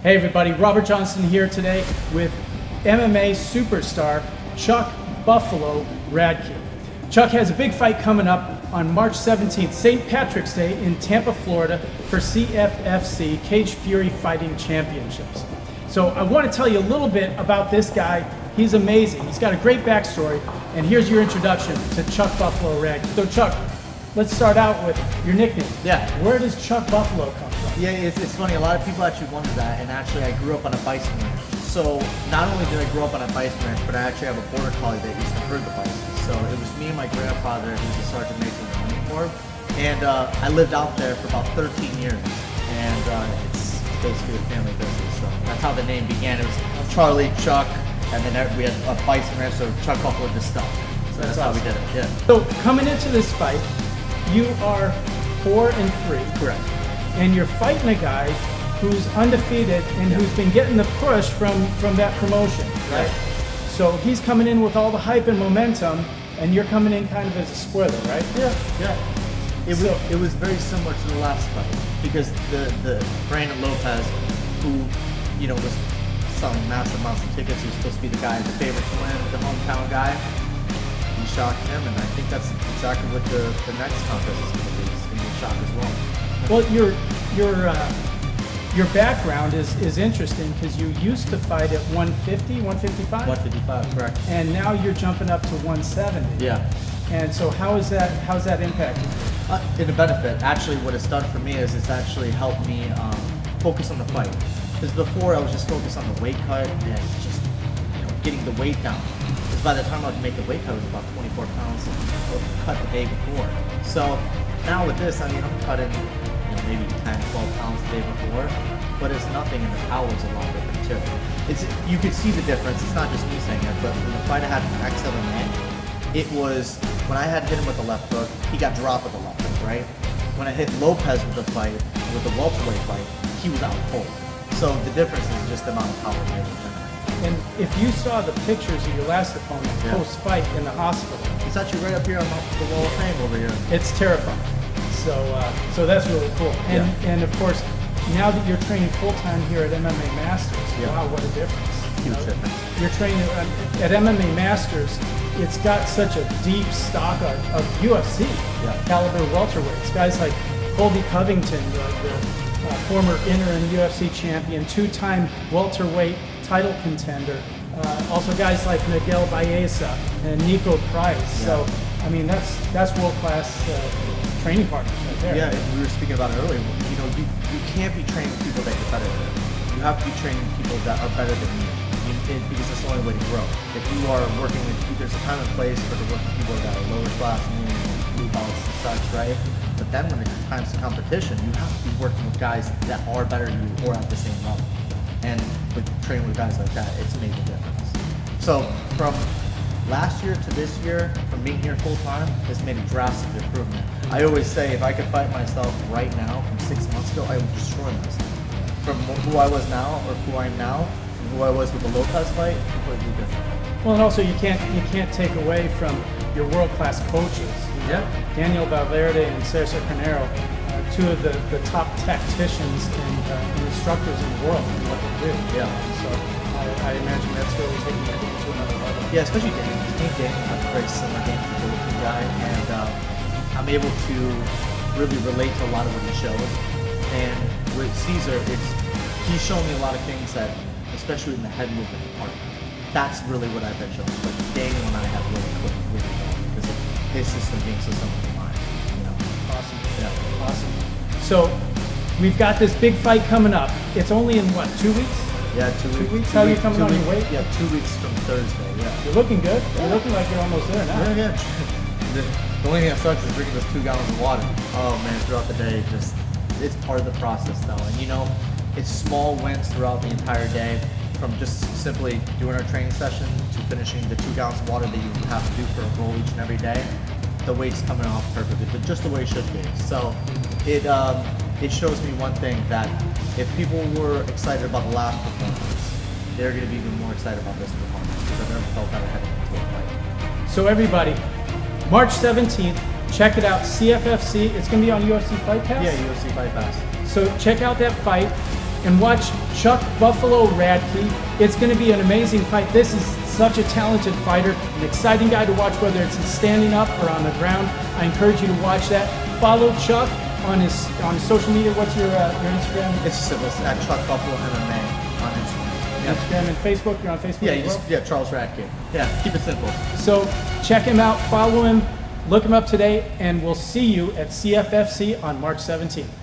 Hey everybody, Robert Johnson here today with MMA superstar Chuck Buffalo Radke. Chuck has a big fight coming up on March 17th, St. Patrick's Day in Tampa, Florida for CFFC, Cage Fury Fighting Championships. So I want to tell you a little bit about this guy. He's amazing. He's got a great backstory, and here's your introduction to Chuck Buffalo Radke. So Chuck, let's start out with your nickname. Yeah. Where does Chuck Buffalo come from? Yeah, it's funny. A lot of people actually wonder that, and actually I grew up on a bison ranch. So not only did I grow up on a bison ranch, but I actually have a border collie that used to herd the bison. So it was me and my grandfather, who's a sergeant major in the Marine Corps, and I lived out there for about 13 years, and it's basically a family business. So that's how the name began. It was Charlie, Chuck, and then we had a bison ranch, so Chuck Buffalo just stuck. So that's how we did it. Yeah. So coming into this fight, you are 4-3. Correct. And you're fighting a guy who's undefeated and who's been getting the push from that promotion, right? Yeah. So he's coming in with all the hype and momentum, and you're coming in kind of as a spoiler, right? Yeah. It was very similar to the last fight because the Brandon Lopez, who was selling massive amounts of tickets, he was supposed to be the guy, the favorite to win, the hometown guy. We shocked him, and I think that's exactly what the next contest is going to be. It's going to be a shock as well. Well, your background is interesting because you used to fight at 150, 155? 155, correct. And now you're jumping up to 170. Yeah. And so how's that impacting you? In a benefit, actually, what it's done for me is it's actually helped me focus on the fight. Because before I was just focused on the weight cut and just getting the weight down. Because by the time I would make the weight cut, it was about 24 pounds cut the day before. So now with this, I'm cutting maybe 10, 12 pounds the day before, but it's nothing, and the power is a lot different too. You could see the difference. It's not just me saying it, but in the fight I had in XLMA, it was when I had hit him with the left hook, he got dropped with the left hook, right? When I hit Lopez with the fight, with the welterweight fight, he was out cold. So the difference is just the amount of power and everything. And if you saw the pictures of your last opponent post-fight in the hospital, it's actually right up here on the Wall of Fame over here. it's terrifying. So that's really cool. And of course, now that you're training full-time here at MMA Masters, wow, what a difference. Huge difference. You're training at MMA Masters, it's got such a deep stock of UFC caliber welterweights. Guys like Colby Covington, the former interim UFC champion, two-time welterweight title contender. Also guys like Miguel Baeza and Nico Price. So, I mean, that's world-class training partners right there. Yeah, and we were speaking about it earlier. You can't be training people that you're better than. You have to be training people that are better than you, because it's the only way to grow. If you are working with, there's a time and place for to work with people that are lower class, blue belts and such, right? But then when it comes to competition, you have to be working with guys that are better than you or at the same level. And with training with guys like that, it's made a difference. So from last year to this year, from being here full time, it's made a drastic improvement. I always say if I could fight myself right now from 6 months ago, I would destroy myself. From who I was now or who I am now, and who I was with the Lopez fight, completely different. Well, and also you can't take away from your world-class coaches. Yeah. Daniel Valverde and Cesar Carnero, two of the top tacticians and instructors in the world in what they do. Yeah. So I imagine that's really taking it to another level. Yeah, especially Daniel. I think Daniel has a very similar game to the guy, and I'm able to really relate to a lot of what he shows. And with Cesar, he's shown me a lot of things that, especially in the head movement part, that's really what I've been shown. But Daniel and I have really clicked really well because of his system being so similar to mine. Awesome. Yeah. Awesome. So we've got this big fight coming up. It's only in what, 2 weeks? Yeah, 2 weeks. 2 weeks? How are you coming on your weight? Yeah, 2 weeks from Thursday. Yeah. You're looking good. You're looking like you're almost there now. Yeah. The only thing that sucks is drinking those 2 gallons of water. Oh man, throughout the day, it's part of the process though. And it's small wins throughout the entire day, from just simply doing our training session to finishing the 2 gallons of water that you have to do for a goal each and every day. The weight's coming off perfectly, but just the way it should be. So it shows me one thing, that if people were excited about the last performance, they're going to be even more excited about this performance, because I've never felt that ahead into a fight. So everybody, March 17th, check it out, CFFC. It's going to be on UFC Fight Pass? Yeah, UFC Fight Pass. So check out that fight. and watch Chuck Buffalo Radke. It's going to be an amazing fight. This is such a talented fighter, an exciting guy to watch, whether it's standing up or on the ground. I encourage you to watch that. Follow Chuck on his social media. What's your Instagram? It's simple. It's at Chuck Buffalo MMA on Instagram. Yeah. Instagram and Facebook. You're on Facebook. Yeah, as well? Charles Radke. Yeah, keep it simple. So check him out, follow him, look him up today, and we'll see you at CFFC on March 17th.